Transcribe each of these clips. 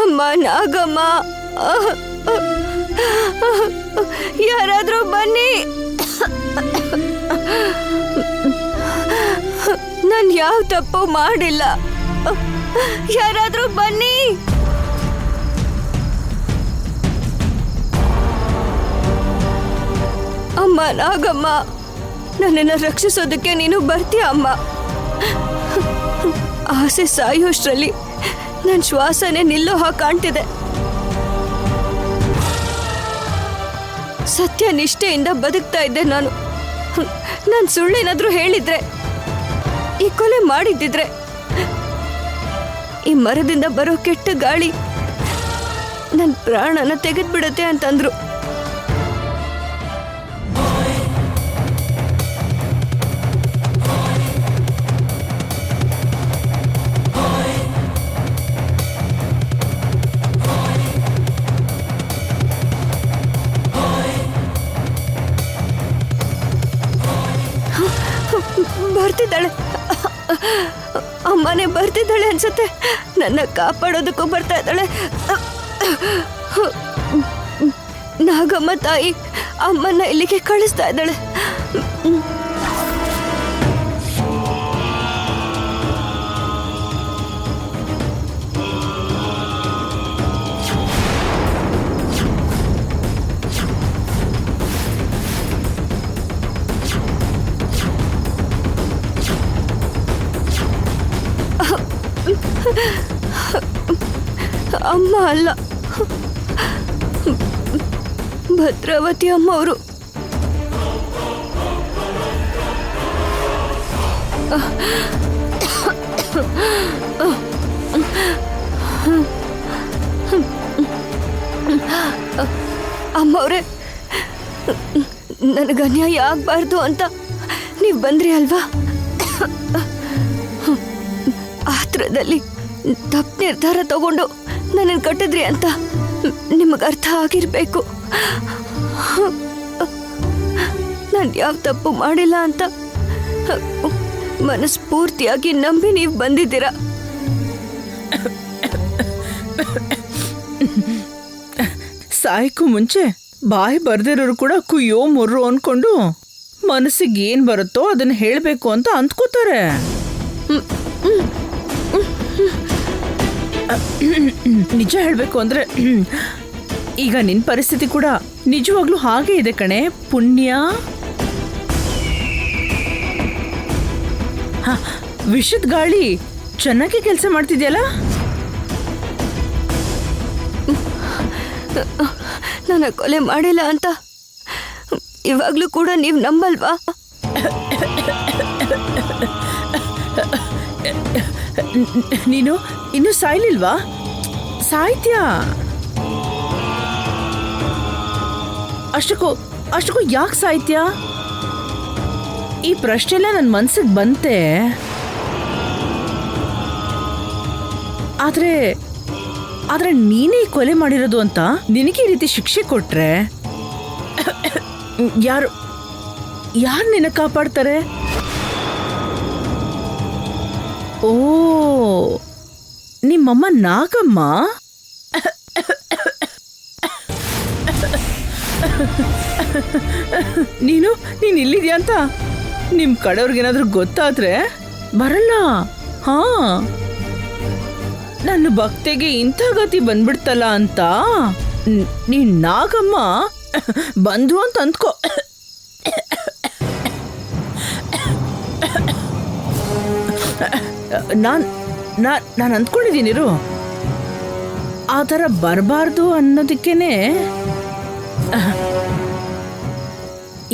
ಅಮ್ಮ ನಾಗಮ್ಮ, ಯಾರಾದ್ರೂ ಬನ್ನಿ. ನಾನು ಯಾವ ತಪ್ಪು ಮಾಡಿಲ್ಲ, ಯಾರಾದ್ರೂ ಬನ್ನಿ. ಅಮ್ಮ ನಾಗಮ್ಮ, ನನ್ನನ್ನು ರಕ್ಷಿಸೋದಕ್ಕೆ ನೀನು ಬರ್ತೀಯ ಅಮ್ಮ. ಆಸೆ ಸಾಯೋಷ್ಟ್ರಲ್ಲಿ ನನ್ನ ಶ್ವಾಸನೇ ನಿಲ್ಲೋ ಹಾಗೆ ಕಾಣ್ತಿದೆ. ಸತ್ಯ ನಿಷ್ಠೆಯಿಂದ ಬದುಕ್ತಾ ಇದ್ದೆ ನಾನು. ನಾನು ಸುಳ್ಳೇನಾದ್ರೂ ಹೇಳಿದ್ರೆ, ಈ ಕೊಲೆ ಮಾಡಿದ್ದಿದ್ರೆ, ಈ ಮರದಿಂದ ಬರೋ ಕೆಟ್ಟ ಗಾಳಿ ನನ್ನ ಪ್ರಾಣನ ತೆಗೆದ್ಬಿಡುತ್ತೆ ಅಂತಂದ್ರು. ಬರ್ತಿದ್ದಾಳೆ, ಅಮ್ಮನೇ ಬರ್ತಿದ್ದಾಳೆ ಅನ್ಸುತ್ತೆ. ನನ್ನ ಕಾಪಾಡೋದಕ್ಕೂ ಬರ್ತಾ ಇದ್ದಾಳೆ. ನಾಗಮ್ಮ ತಾಯಿ ಅಮ್ಮನ್ನ ಇಲ್ಲಿಗೆ ಕಳಿಸ್ತಾ ಇದ್ದಾಳೆ. ಅಮ್ಮ ಅಲ್ಲ, ಭದ್ರಾವತಿ ಅಮ್ಮ ಅವರು. ಅಮ್ಮವ್ರೆ, ನನಗೆ ಅನ್ಯಾಯ ಆಗ್ಬಾರ್ದು ಅಂತ ನೀವು ಬಂದ್ರಿ ಅಲ್ವಾ? ಆತ್ರದಲ್ಲಿ ತಪ್ಪು ನಿರ್ಧಾರ ತಗೊಂಡು ನನ್ನನ್ನು ಕಟ್ಟಿದ್ರಿ ಅಂತ ನಿಮಗೆ ಅರ್ಥ ಆಗಿರ್ಬೇಕು. ನಾನು ಯಾವ ತಪ್ಪು ಮಾಡಿಲ್ಲ ಅಂತ ಮನಸ್ಫೂರ್ತಿಯಾಗಿ ನಂಬಿ ನೀವು ಬಂದಿದ್ದೀರಾ. ಸಾಯಕ್ಕೂ ಮುಂಚೆ ಬಾಯಿ ಬರ್ದಿರೋರು ಕೂಡ ಕುಯ್ಯೋ ಮೊರ್ರೋ ಅನ್ಕೊಂಡು ಮನಸ್ಸಿಗೆ ಏನ್ ಬರುತ್ತೋ ಅದನ್ನ ಹೇಳ್ಬೇಕು ಅಂತ ಅಂದ್ಕೋತಾರೆ. ನಿಜ ಹೇಳ್ಬೇಕು ಅಂದ್ರೆ ಈಗ ನಿನ್ ಪರಿಸ್ಥಿತಿ ಕೂಡ ನಿಜವಾಗ್ಲೂ ಹಾಗೆ ಇದೆ ಕಣೆ ಪುಣ್ಯ. ವಿಷದ ಗಾಳಿ ಚೆನ್ನಾಗಿ ಕೆಲಸ ಮಾಡ್ತಿದ್ಯಲ್ಲ. ನನ್ನ ಕೊಲೆ ಮಾಡಿಲ್ಲ ಅಂತ ಇವಾಗ್ಲೂ ಕೂಡ ನೀವು ನಂಬಲ್ವಾ? ನೀನು ಇನ್ನು ಸಾಯ್ಲಿಲ್ವಾ? ಸಾಯ್ತ್ಯಾ? ಅಷ್ಟಕ್ಕೂ ಯಾಕೆ ಸಾಯ್ತ್ಯಾ? ಈ ಪ್ರಶ್ನೆ ಎಲ್ಲ ನನ್ನ ಮನ್ಸಿಗೆ ಬಂತೆ. ಆದ್ರೆ ನೀನೇ ಕೊಲೆ ಮಾಡಿರೋದು ಅಂತ ನಿನಗೆ ಈ ರೀತಿ ಶಿಕ್ಷೆ ಕೊಟ್ರೆ ಯಾರು ನಿನ್ನ ಕಾಪಾಡ್ತಾರೆ? ಓ, ನಿಮ್ಮಮ್ಮ ನಾಗಮ್ಮ. ನೀನು ಇಲ್ಲಿದ್ಯಾ ಅಂತ ನಿಮ್ ಕಡೆಯವ್ರಿಗೇನಾದ್ರೂ ಗೊತ್ತಾದ್ರೆ ಬರಲ್ಲ. ಹಾ, ನನ್ನ ಭಕ್ತಿಗೆ ಇಂಥ ಗತಿ ಬಂದ್ಬಿಡ್ತಲ್ಲ ಅಂತ ನೀನ್ ನಾಗಮ್ಮ ಬಂದು ಅಂತ ಅಂದ್ಕೋ. ನಾನು ಅಂದ್ಕೊಂಡಿದ್ದೀನಿರು, ಆ ಥರ ಬರಬಾರ್ದು ಅನ್ನೋದಕ್ಕೇನೆ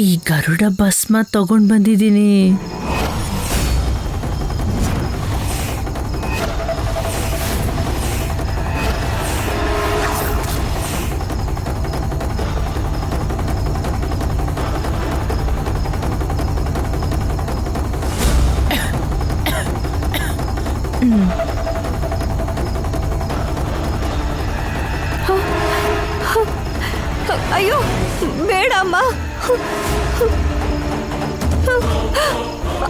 ಈ ಗರುಡ ಭಸ್ಮ ತಗೊಂಡು ಬಂದಿದ್ದೀನಿ. ಅಯ್ಯೋ ಬೇಡ ಅಮ್ಮ,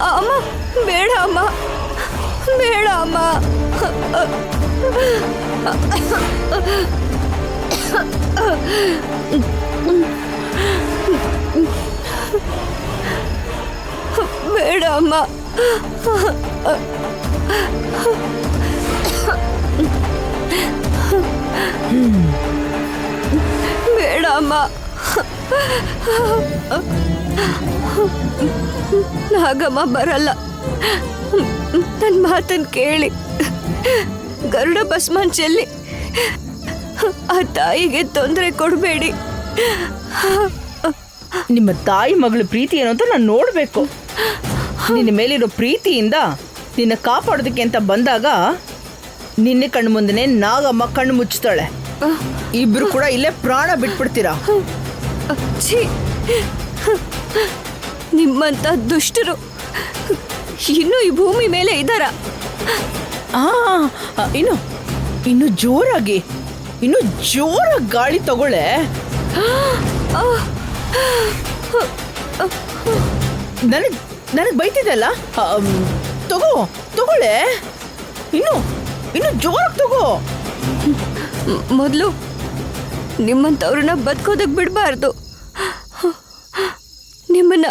ಅಮ್ಮ ಬೇಡ ಅಮ್ಮ, ಬೇಡ ಅಮ್ಮ. ಬೇಡ ಅಮ್ಮ. ಬೇಡ ಅಮ್ಮ. ನಾಗಮ್ಮ ಬರಲ್ಲ. ನನ್ನ ಮಾತನ್ನು ಕೇಳಿ ಗರುಡ ಭಸ್ಮನ್ ಚೆಲ್ಲಿ ಆ ತಾಯಿಗೆ ತೊಂದರೆ ಕೊಡಬೇಡಿ. ನಿಮ್ಮ ತಾಯಿ ಮಗಳ ಪ್ರೀತಿ ಏನು ಅಂತ ನಾನು ನೋಡಬೇಕು. ನಿನ್ನ ಮೇಲಿರೋ ಪ್ರೀತಿಯಿಂದ ನಿನ್ನ ಕಾಪಾಡೋದಕ್ಕೆ ಅಂತ ಬಂದಾಗ ನಿನ್ನೆ ಕಣ್ಣು ಮುಂದೆನೆ ನಾಗಮ್ಮ ಕಣ್ಣು ಮುಚ್ಚುತ್ತಾಳೆ. ಇಬ್ರು ಕೂಡ ಇಲ್ಲೇ ಪ್ರಾಣ ಬಿಟ್ಬಿಡ್ತೀರಾ. ಛೀ, ನಿಮ್ಮಂತ ದುಷ್ಟರು ಇನ್ನೂ ಈ ಭೂಮಿ ಮೇಲೆ ಇದ್ದಾರ? ಇನ್ನು ಜೋರಾಗಿ ಗಾಳಿ ತಗೊಳ್ಳೆ. ನನಗೆ ಬೈತಿದ್ದಲ್ಲ, ತಗೊಳ್ಳೆ. ಇನ್ನು ಜೋರಾಗಿ ತಗೋ. ಮೊದಲು ನಿಮ್ಮಂಥವ್ರನ್ನ ಬದುಕೋದಕ್ಕೆ ಬಿಡಬಾರ್ದು. ನಿಮ್ಮನ್ನ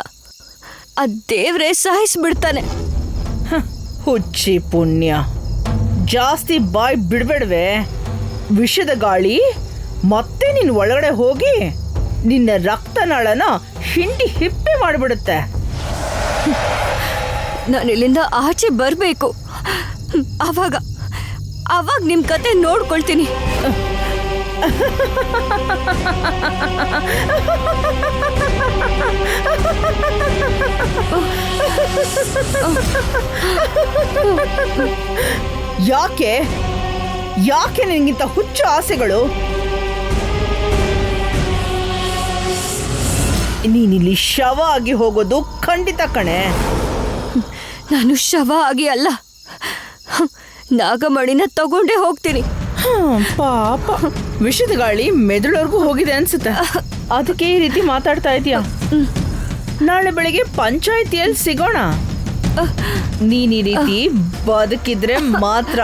ಆ ದೇವ್ರೇ ಸಾಯಿಸ್ಬಿಡ್ತಾನೆ. ಹುಚ್ಚಿ ಪುಣ್ಯ, ಜಾಸ್ತಿ ಬಾಯ್ ಬಿಡ್ಬೇಡ್ವೆ. ವಿಷದ ಗಾಳಿ ಮತ್ತೆ ನಿನ್ನ ಒಳಗಡೆ ಹೋಗಿ ನಿನ್ನ ರಕ್ತನಾಳನ ಹಿಂಡಿ ಹಿಪ್ಪೆ ಮಾಡಿಬಿಡುತ್ತೆ. ನಾನು ಇಲ್ಲಿಂದ ಆಚೆ ಬರಬೇಕು. ಆವಾಗ ನಿಮ್ಮ ಕತೆ ನೋಡ್ಕೊಳ್ತೀನಿ. ಯಾಕೆ ನಿನಗಿಂತ ಹುಚ್ಚು ಆಸೆಗಳು? ನೀನಿಲ್ಲಿ ಶವ ಆಗಿ ಹೋಗೋದು ಖಂಡಿತ ಕಣೆ. ನಾನು ಶವ ಆಗಿ ಅಲ್ಲ, ನಾಗಮಣಿನ ತಗೊಂಡೇ ಹೋಗ್ತೀನಿ. ಪಾಪ, ವಿಷದ ಗಾಳಿ ಮೆದುಳವರೆಗೂ ಹೋಗಿದೆ ಅನ್ಸುತ್ತೆ. ಅದಕ್ಕೆ ಈ ರೀತಿ ಮಾತಾಡ್ತಾ ಇದೀಯಾ. ನಾಳೆ ಬೆಳಿಗ್ಗೆ ಪಂಚಾಯಿತಿಯಲ್ಲಿ ಸಿಗೋಣ. ನೀನ್ ಈ ರೀತಿ ಬದುಕಿದ್ರೆ ಮಾತ್ರ.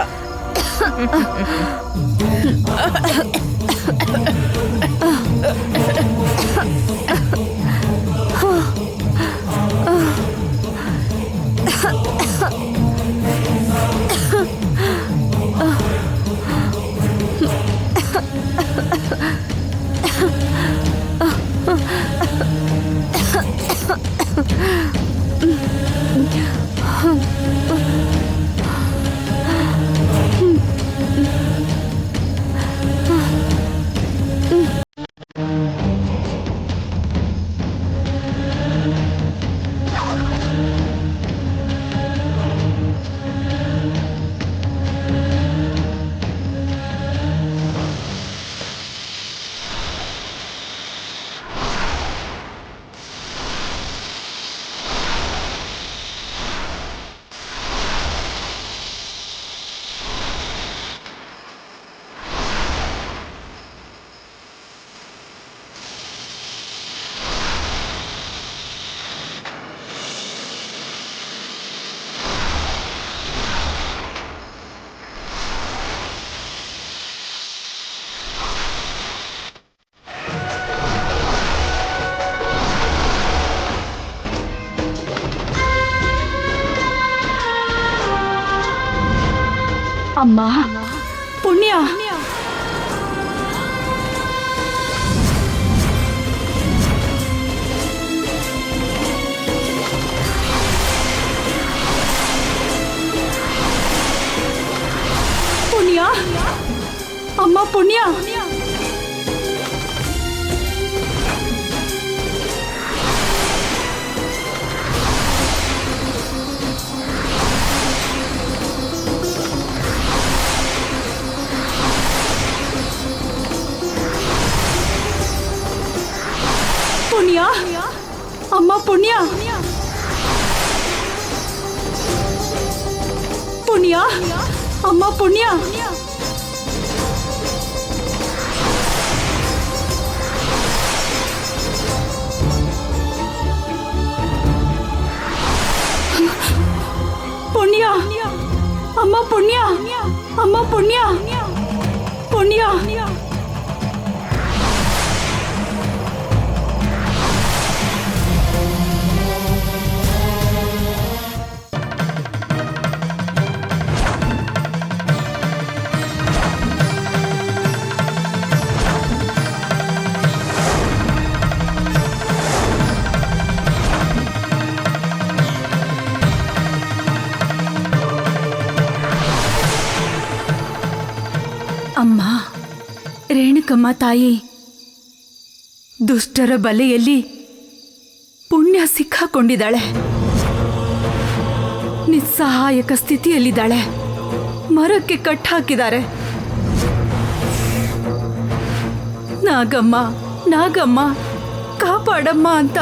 ಅಮ್ಮ ಪುಣ್ಯ, ಪುಣ್ಯ, ಅಮ್ಮ ಪುಣ್ಯ. ಪುಣ್ಯ, ಅಮ್ಮ ಪುಣ್ಯ, ಪುಣ್ಯ, ಅಮ್ಮ ಪುಣ್ಯ. ಪುಣ್ಯ, ಅಮ್ಮ ಪುಣ್ಯ, ಅಮ್ಮ ಪುಣ್ಯ. ಪುಣ್ಯ. ಅಮ್ಮ, ರೇಣುಕಮ್ಮ ತಾಯಿ, ದುಷ್ಟರ ಬಲೆಯಲ್ಲಿ ಪುಣ್ಯ ಸಿಕ್ಕಾಕೊಂಡಿದ್ದಾಳೆ. ನಿಸ್ಸಹಾಯಕ ಸ್ಥಿತಿಯಲ್ಲಿದ್ದಾಳೆ. ಮರಕ್ಕೆ ಕಟ್ಟಾಕಿದ್ದಾರೆ. ನಾಗಮ್ಮ, ನಾಗಮ್ಮ ಕಾಪಾಡಮ್ಮ ಅಂತ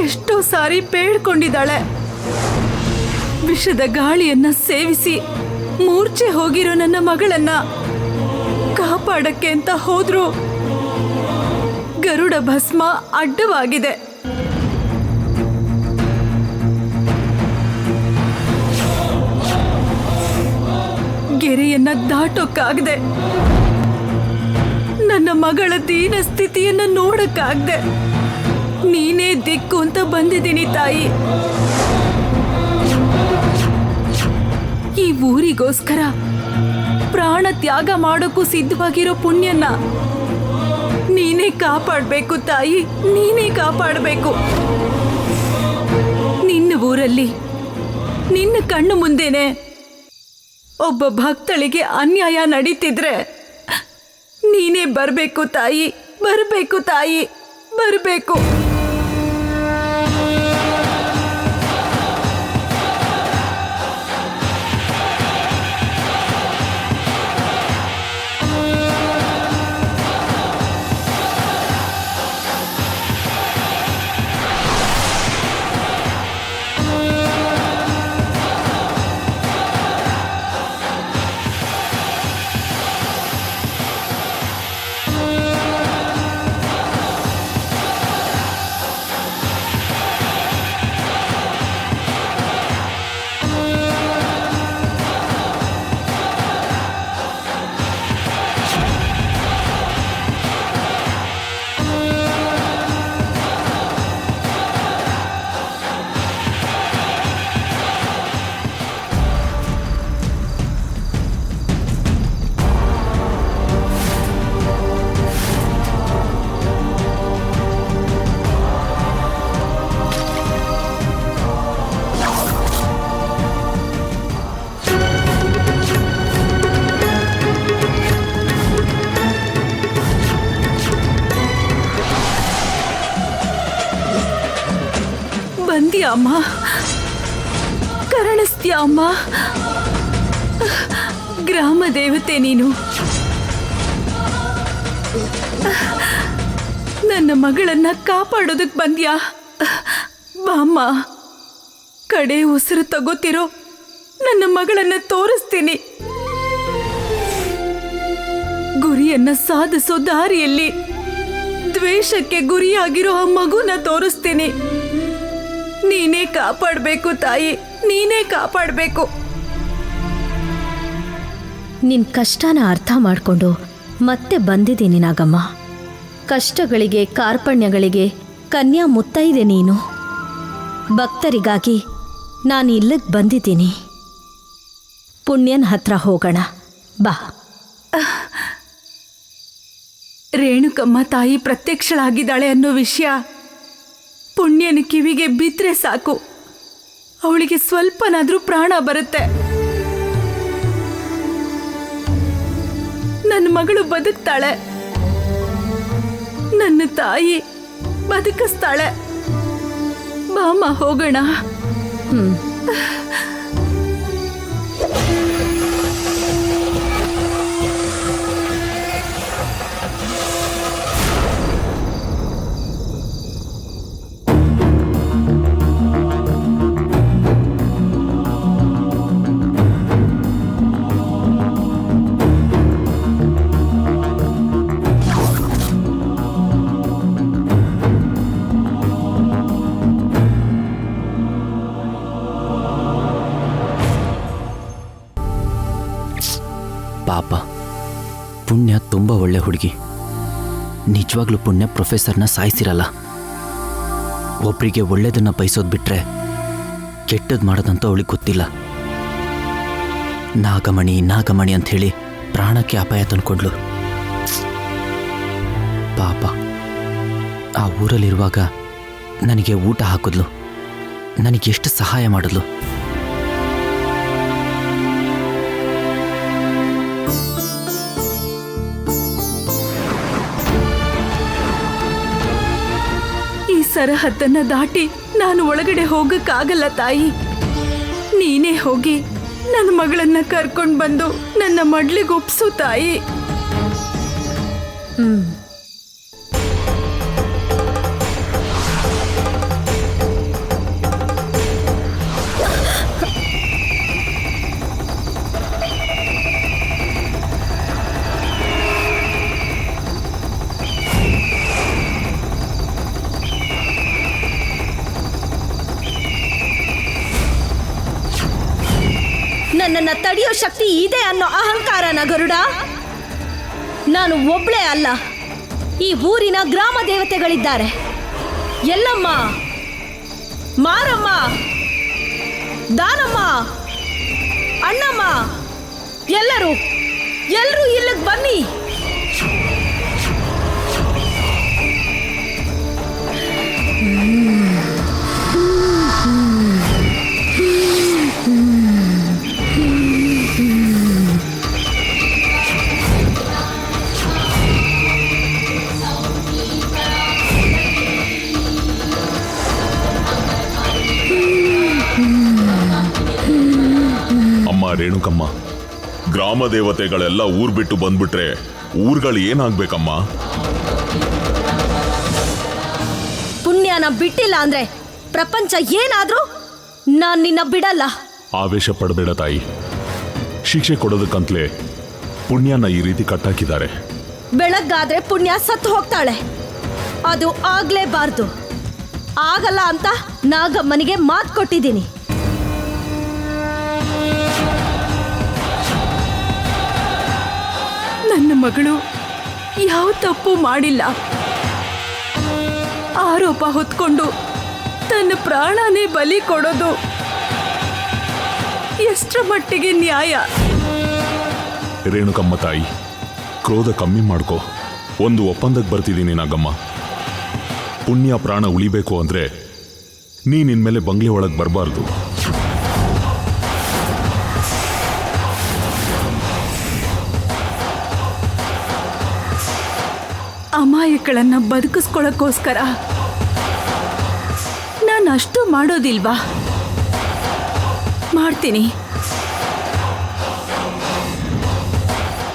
ಎಷ್ಟೋ ಸಾರಿ ಬೇಡ್ಕೊಂಡಿದ್ದಾಳೆ. ವಿಷದ ಗಾಳಿಯನ್ನ ಸೇವಿಸಿ ಮೂರ್ಛೆ ಹೋಗಿರೋ ನನ್ನ ಮಗಳನ್ನ ಕಾಪಾಡಕ್ಕೆ ಅಂತ ಹೋದ್ರು ಗರುಡ ಭಸ್ಮ ಅಡ್ಡವಾಗಿದೆ. ಗೆರೆಯನ್ನ ದಾಟೋಕ್ಕಾಗದೆ, ನನ್ನ ಮಗಳ ದೀನ ಸ್ಥಿತಿಯನ್ನ ನೋಡಕ್ಕಾಗದೆ ನೀನೇ ದಿಕ್ಕು ಅಂತ ಬಂದಿದ್ದೀನಿ ತಾಯಿ. ಈ ಊರಿಗೋಸ್ಕರ ಪ್ರಾಣ ತ್ಯಾಗ ಮಾಡೋಕ್ಕೂ ಸಿದ್ಧವಾಗಿರೋ ಪುಣ್ಯನ ನೀನೇ ಕಾಪಾಡಬೇಕು ತಾಯಿ, ನೀನೇ ಕಾಪಾಡಬೇಕು. ನಿನ್ನ ಊರಲ್ಲಿ ನಿನ್ನ ಕಣ್ಣು ಮುಂದೆನೆ ಒಬ್ಬ ಭಕ್ತಳಿಗೆ ಅನ್ಯಾಯ ನಡೀತಿದ್ರೆ ನೀನೇ ಬರಬೇಕು ತಾಯಿ, ಬರಬೇಕು ತಾಯಿ, ಬರಬೇಕು. ಬಂದಿಯ ಅಮ್ಮ, ಕರುಣಿಸ್ತೀಯ ಅಮ್ಮ. ಗ್ರಾಮ ದೇವತೆ ನೀನು. ನನ್ನ ಮಗಳನ್ನ ಕಾಪಾಡೋದಕ್ಕೆ ಬಂದ್ಯಾ? ಬಾಮ್ಮ, ಕಡೆ ಉಸಿರು ತಗೋತಿರೋ ನನ್ನ ಮಗಳನ್ನ ತೋರಿಸ್ತೀನಿ. ಗುರಿಯನ್ನ ಸಾಧಿಸೋ ದಾರಿಯಲ್ಲಿ ದ್ವೇಷಕ್ಕೆ ಗುರಿಯಾಗಿರೋ ಆ ಮಗುನ ತೋರಿಸ್ತೀನಿ. ನೀನೇ ಕಾಪಾಡಬೇಕು ತಾಯಿ, ನೀನೇ ಕಾಪಾಡಬೇಕು. ನಿನ್ನ ಕಷ್ಟನ ಅರ್ಥ ಮಾಡಿಕೊಂಡು ಮತ್ತೆ ಬಂದಿದ್ದೀನಿ ನಾಗಮ್ಮ. ಕಷ್ಟಗಳಿಗೆ ಕಾರ್ಪಣ್ಯಗಳಿಗೆ ಕನ್ಯಾ ಮುತ್ತೈದೆ ನೀನು. ಭಕ್ತರಿಗಾಗಿ ನಾನು ಇಲ್ಲಿಗೆ ಬಂದಿದ್ದೀನಿ. ಪುಣ್ಯನ ಹತ್ರ ಹೋಗೋಣ ಬಾ. ರೇಣುಕಮ್ಮ ತಾಯಿ ಪ್ರತ್ಯಕ್ಷಳಾಗಿದ್ದಾಳೆ ಅನ್ನೋ ವಿಷಯ ಪುಣ್ಯನ ಕಿವಿಗೆ ಬಿದ್ದರೆ ಸಾಕು, ಅವಳಿಗೆ ಸ್ವಲ್ಪನಾದ್ರೂ ಪ್ರಾಣ ಬರುತ್ತೆ. ನನ್ನ ಮಗಳು ಬದುಕ್ತಾಳೆ, ನನ್ನ ತಾಯಿ ಬದುಕಿಸ್ತಾಳೆ. ಬಾಮ ಹೋಗೋಣ. ಪಾಪ ಪುಣ್ಯ ತುಂಬ ಒಳ್ಳೆ ಹುಡುಗಿ. ನಿಜವಾಗ್ಲೂ ಪುಣ್ಯ ಪ್ರೊಫೆಸರ್ನ ಸಾಯಿಸಿರಲ್ಲ. ಒಬ್ಬರಿಗೆ ಒಳ್ಳೇದನ್ನು ಬಯಸೋದು ಬಿಟ್ರೆ ಕೆಟ್ಟದ್ದು ಮಾಡೋದಂತ ಅವಳಿಗೆ ಗೊತ್ತಿಲ್ಲ. ನಾಗಮಣಿ ನಾಗಮಣಿ ಅಂಥೇಳಿ ಪ್ರಾಣಕ್ಕೆ ಅಪಾಯ ತಂದ್ಕೊಂಡ್ಲು. ಪಾಪ ಆ ಊರಲ್ಲಿರುವಾಗ ನನಗೆ ಊಟ ಹಾಕಿದ್ಲು, ನನಗೆಷ್ಟು ಸಹಾಯ ಮಾಡಿದ್ಲು. ಈ ಸರಹದ್ದನ್ನ ದಾಟಿ ನಾನು ಒಳಗಡೆ ಹೋಗಕ್ಕಾಗಲ್ಲ ತಾಯಿ. ನೀನೇ ಹೋಗಿ ನನ್ನ ಮಗಳನ್ನ ಕರ್ಕೊಂಡು ಬಂದು ನನ್ನ ಮಡ್ಲಿಗೆ ಒಪ್ಸು ತಾಯಿ. ನನ್ನನ್ನು ತಡೆಯೋ ಶಕ್ತಿ ಇದೆ ಅನ್ನೋ ಅಹಂಕಾರನ ಗರುಡ? ನಾನು ಒಬ್ಳೇ ಅಲ್ಲ, ಈ ಊರಿನ ಗ್ರಾಮ ದೇವತೆಗಳಿದ್ದಾರೆ. ಎಲ್ಲಮ್ಮ, ಮಾರಮ್ಮ, ದಾನಮ್ಮ, ಅಣ್ಣಮ್ಮ, ಎಲ್ಲರೂ ಇಲ್ಲಿಗೆ ಬನ್ನಿ. ರೇಣುಕಮ್ಮ, ಗ್ರಾಮ ದೇವತೆಗಳೆಲ್ಲ ಊರ್ ಬಿಟ್ಟು ಬಂದ್ಬಿಟ್ರೆ ಊರ್ಗಳು ಏನಾಗ್ಬೇಕಮ್ಮ? ಪುಣ್ಯನ ಬಿಟ್ಟಿಲ್ಲ ಅಂದ್ರೆ ಪ್ರಪಂಚ ಏನಾದ್ರೂ ನಾನ್ ನಿನ್ನ ಬಿಡಲ್ಲ. ಆವೇಶ ಪಡಬೇಡ ತಾಯಿ. ಶಿಕ್ಷೆ ಕೊಡೋದಕ್ಕಂತಲೇ ಪುಣ್ಯನ ಈ ರೀತಿ ಕಟ್ಟಾಕಿದ್ದಾರೆ. ಬೆಳಗ್ಗಾದ್ರೆ ಪುಣ್ಯ ಸತ್ತು ಹೋಗ್ತಾಳೆ, ಅದು ಆಗ್ಲೇಬಾರ್ದು. ಆಗಲ್ಲ ಅಂತ ನಾಗಮ್ಮನಿಗೆ ಮಾತು ಕೊಟ್ಟಿದ್ದೀನಿ. ನನ್ನ ಮಗಳು ಯಾವ ತಪ್ಪು ಮಾಡಿಲ್ಲ. ಆರೋಪ ಹೊತ್ಕೊಂಡು ತನ್ನ ಪ್ರಾಣನೇ ಬಲಿ ಕೊಡೋದು ಎಷ್ಟರ ಮಟ್ಟಿಗೆ ನ್ಯಾಯ? ರೇಣುಕಮ್ಮ ತಾಯಿ, ಕ್ರೋಧ ಕಮ್ಮಿ ಮಾಡ್ಕೋ. ಒಂದು ಒಪ್ಪಂದಕ್ಕೆ ಬರ್ತಿದ್ದೀನಿ ನಾಗಮ್ಮ. ಪುಣ್ಯ ಪ್ರಾಣ ಉಳಿಬೇಕು ಅಂದ್ರೆ ನಿನ್ಮೇಲೆ ಬಂಗ್ಲೆ ಒಳಗೆ ಬರಬಾರ್ದು. ಅಮಾಯಕಳನ್ನ ಬದುಕಿಸ್ಕೊಳ್ಳೋಕ್ಕೋಸ್ಕರ ನಾನು ಅಷ್ಟು ಮಾಡೋದಿಲ್ವಾ? ಮಾಡ್ತೀನಿ.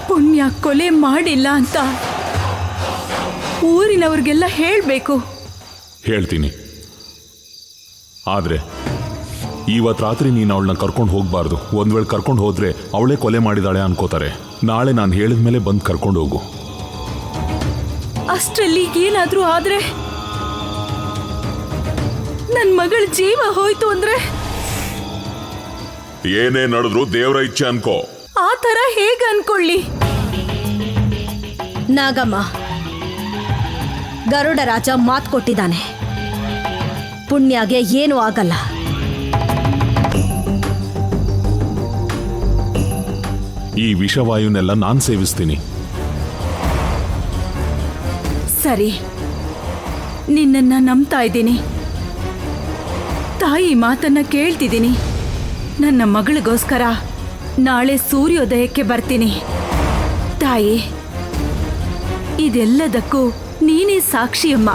ಪುಣ್ಯ ಕೊಲೆ ಮಾಡಿಲ್ಲ ಅಂತ ಊರಿನವ್ರಿಗೆಲ್ಲ ಹೇಳಬೇಕು. ಹೇಳ್ತೀನಿ. ಆದ್ರೆ ಇವತ್ತು ರಾತ್ರಿ ನೀನು ಅವಳನ್ನ ಕರ್ಕೊಂಡು ಹೋಗ್ಬಾರ್ದು. ಒಂದ್ ವೇಳೆ ಕರ್ಕೊಂಡು ಹೋದ್ರೆ ಅವಳೇ ಕೊಲೆ ಮಾಡಿದಾಳೆ ಅನ್ಕೋತಾರೆ. ನಾಳೆ ನಾನು ಹೇಳಿದ ಮೇಲೆ ಬಂದು ಕರ್ಕೊಂಡು ಹೋಗು. ಅಷ್ಟರಲ್ಲಿ ಏನಾದ್ರೂ ಆದ್ರೆ, ನನ್ನ ಮಗಳ ಜೀವ ಹೋಯ್ತು ಅಂದ್ರೆ? ಏನೇ ನಡೆದ್ರು ದೇವರ ಇಚ್ಛೆ ಅನ್ಕೋ. ಆ ತರ ಹೇಗೆ ಅನ್ಕೊಳ್ಳಿ? ನಾಗಮ್ಮ, ಗರುಡ ರಾಜ ಮಾತು ಕೊಟ್ಟಿದ್ದಾನೆ, ಪುಣ್ಯಗೆ ಏನೂ ಆಗಲ್ಲ. ಈ ವಿಷವಾಯುನೆಲ್ಲ ನಾನು ಸೇವಿಸ್ತೀನಿ. ಸರಿ, ನಿನ್ನನ್ನ ನಂಬ್ತಾ ಇದ್ದೀನಿ. ತಾಯಿ ಮಾತನ್ನ ಕೇಳ್ತಿದ್ದೀನಿ. ನನ್ನ ಮಗಳಿಗೋಸ್ಕರ ನಾಳೆ ಸೂರ್ಯೋದಯಕ್ಕೆ ಬರ್ತೀನಿ. ತಾಯಿ, ಇದೆಲ್ಲದಕ್ಕೂ ನೀನೇ ಸಾಕ್ಷಿಯಮ್ಮ.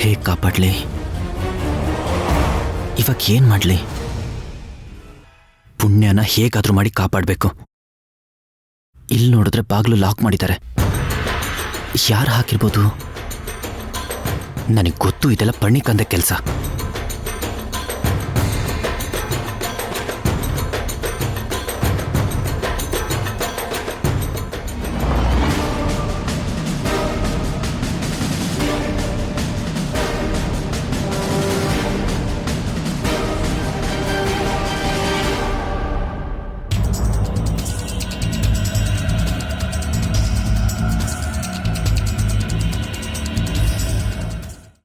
ಹೇಗೆ ಕಾಪಾಡಲಿ? ಇವಾಗ ಏನು ಮಾಡಲಿ? ಪುಣ್ಯನ ಹೇಗಾದ್ರೂ ಮಾಡಿ ಕಾಪಾಡಬೇಕು. ಇಲ್ಲಿ ನೋಡಿದ್ರೆ ಬಾಗಿಲು ಲಾಕ್ ಮಾಡಿದ್ದಾರೆ. ಯಾರು ಹಾಕಿರ್ಬೋದು? ನನಗೆ ಗೊತ್ತು ಇದೆಲ್ಲ ಪಣ್ಣಿಕಂದ ಕೆಲಸ.